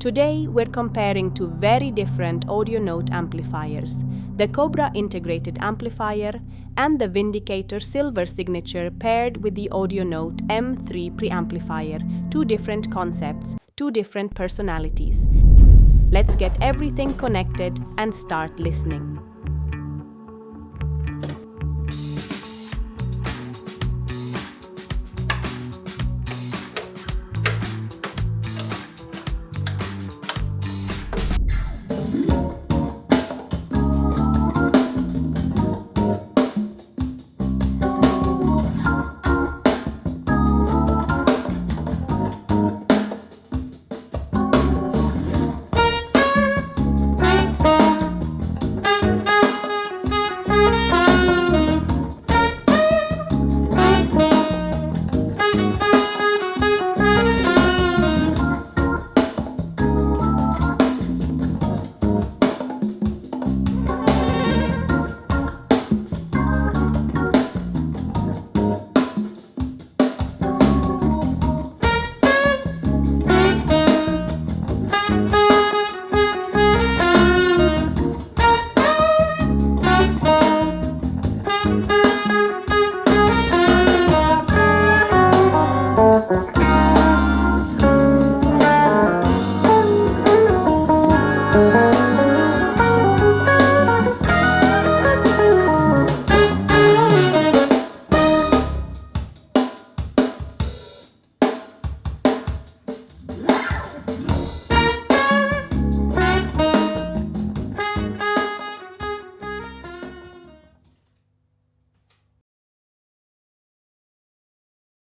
Today, we're comparing two very different audio note amplifiers, the Cobra integrated amplifier and the Vindicator Silver Signature paired with the Audio Note M3 preamplifier, two different concepts, two different personalities. Let's get everything connected and start listening.